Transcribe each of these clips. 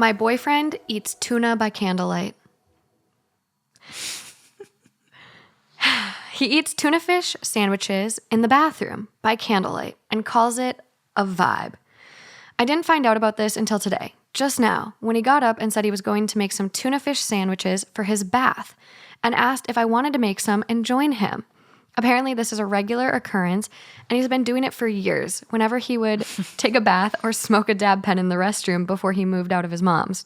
My boyfriend eats tuna by candlelight. He eats tuna fish sandwiches in the bathroom by candlelight and calls it a vibe. I didn't find out about this until today, just now, when he got up and said he was going to make some tuna fish sandwiches for his bath and asked if I wanted to make some and join him. Apparently, this is a regular occurrence, and he's been doing it for years, whenever he would take a bath or smoke a dab pen in the restroom before he moved out of his mom's.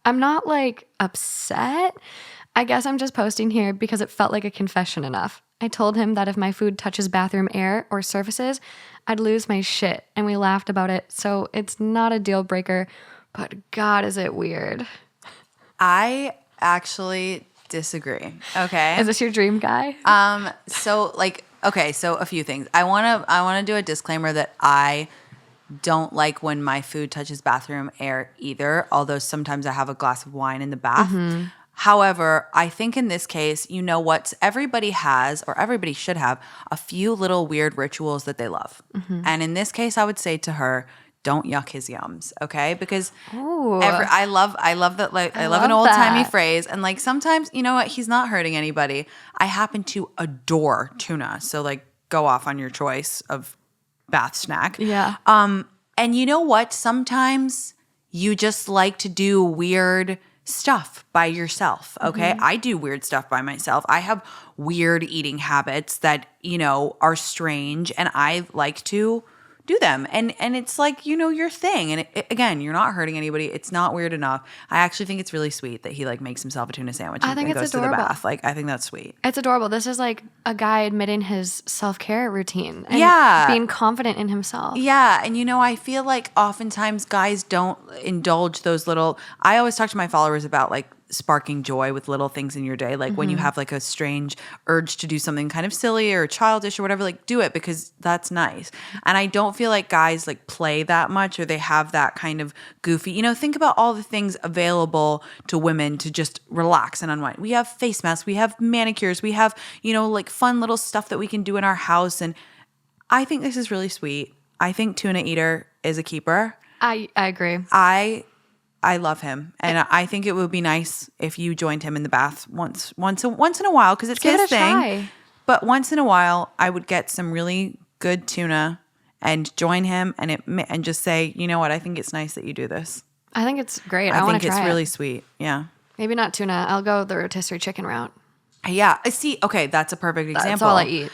I'm not, upset. I guess I'm just posting here because it felt like a confession enough. I told him that if my food touches bathroom air or surfaces, I'd lose my shit, and we laughed about it, so it's not a deal breaker, but God, is it weird. I actually disagree. Okay. Is this your dream guy? So a few things. I wanna do a disclaimer that I don't like when my food touches bathroom air either, although sometimes I have a glass of wine in the bath. Mm-hmm. However, I think in this case, you know what? Everybody has, or everybody should have, a few little weird rituals that they love. Mm-hmm. And in this case, I would say to her, don't yuck his yums, okay? Because I love that. I love an old timey phrase, and sometimes, you know what? He's not hurting anybody. I happen to adore tuna, so go off on your choice of bath snack. Yeah. And you know what? Sometimes you just like to do weird stuff by yourself, okay? Mm-hmm. I do weird stuff by myself. I have weird eating habits that, are strange, and I like to do them. And it's your thing. And again, you're not hurting anybody. It's not weird enough. I actually think it's really sweet that he makes himself a tuna sandwich and goes to the bath. I think that's sweet. It's adorable. This is a guy admitting his self-care routine and being confident in himself. Yeah. And I feel like oftentimes guys don't indulge those little, I always talk to my followers about sparking joy with little things in your day. When you have a strange urge to do something kind of silly or childish or whatever, do it because that's nice. And I don't feel like guys play that much, or they have that kind of goofy, think about all the things available to women to just relax and unwind. We have face masks, we have manicures, we have, fun little stuff that we can do in our house. And I think this is really sweet. I think Tuna Eater is a keeper. I agree. I love him, and I think it would be nice if you joined him in the bath once in a while, because it's his thing. Try. But once in a while, I would get some really good tuna and join him, and just say, you know what? I think it's nice that you do this. I think it's great. I want to try it's it. really sweet. Yeah. Maybe not tuna. I'll go the rotisserie chicken route. Yeah. See. Okay, that's a perfect example. That's all I eat.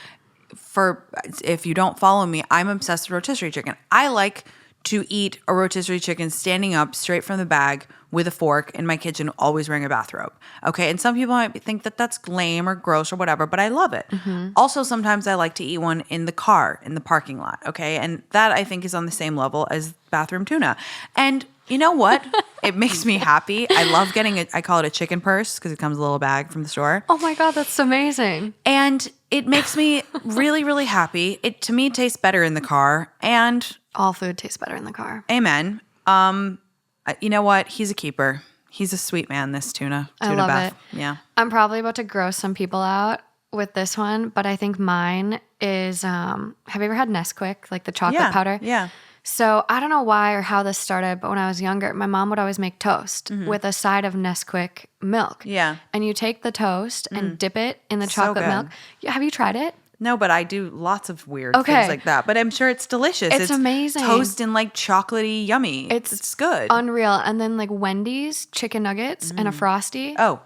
If you don't follow me, I'm obsessed with rotisserie chicken. I like to eat a rotisserie chicken standing up straight from the bag with a fork in my kitchen, always wearing a bathrobe. Okay. And some people might think that that's lame or gross or whatever, but I love it. Mm-hmm. Also, sometimes I like to eat one in the car, in the parking lot. Okay. And that I think is on the same level as bathroom tuna. And you know what? It makes me happy. I love getting I call it a chicken purse because it comes in a little bag from the store. Oh my God, that's amazing. And it makes me really, really happy. It, to me, tastes better in the car. And all food tastes better in the car. Amen. You know what? He's a keeper. He's a sweet man, this tuna I love bath. It. Yeah. I'm probably about to gross some people out with this one, but I think mine is, have you ever had Nesquik, the chocolate powder? Yeah. So I don't know why or how this started, but when I was younger, my mom would always make toast with a side of Nesquik milk. Yeah. And you take the toast and dip it in the chocolate milk. Have you tried it? No, but I do lots of weird things like that. But I'm sure it's delicious. It's amazing. Toast and chocolatey yummy. It's good. Unreal. And then Wendy's chicken nuggets and a Frosty. Oh.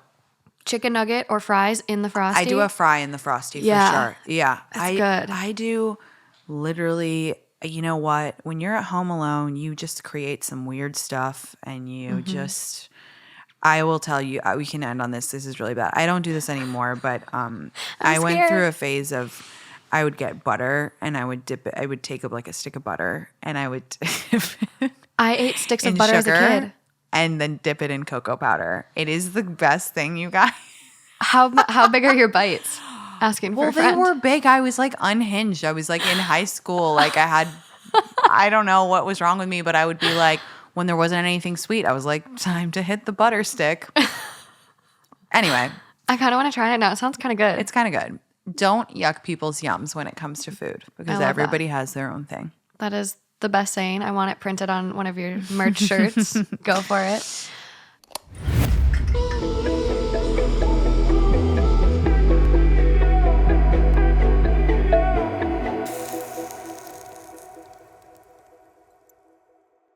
Chicken nugget or fries in the Frosty. I do a fry in the Frosty for sure. Yeah. It's good. I do literally, you know what? When you're at home alone, you just create some weird stuff and you just... I will tell you, we can end on this. This is really bad. I don't do this anymore, but I went through a phase of I would get butter and I would dip it. I would take up a stick of butter and I would dip it I ate sticks of butter as a kid. And then dip it in cocoa powder. It is the best thing, you guys. How big are your bites? Asking for a friend. Well, they were big. I was unhinged. I was in high school. I had, I don't know what was wrong with me, but I would be when there wasn't anything sweet, I was time to hit the butter stick. Anyway. I kind of want to try it now. It sounds kind of good. It's kind of good. Don't yuck people's yums when it comes to food because everybody has their own thing. That is the best saying. I want it printed on one of your merch shirts. Go for it.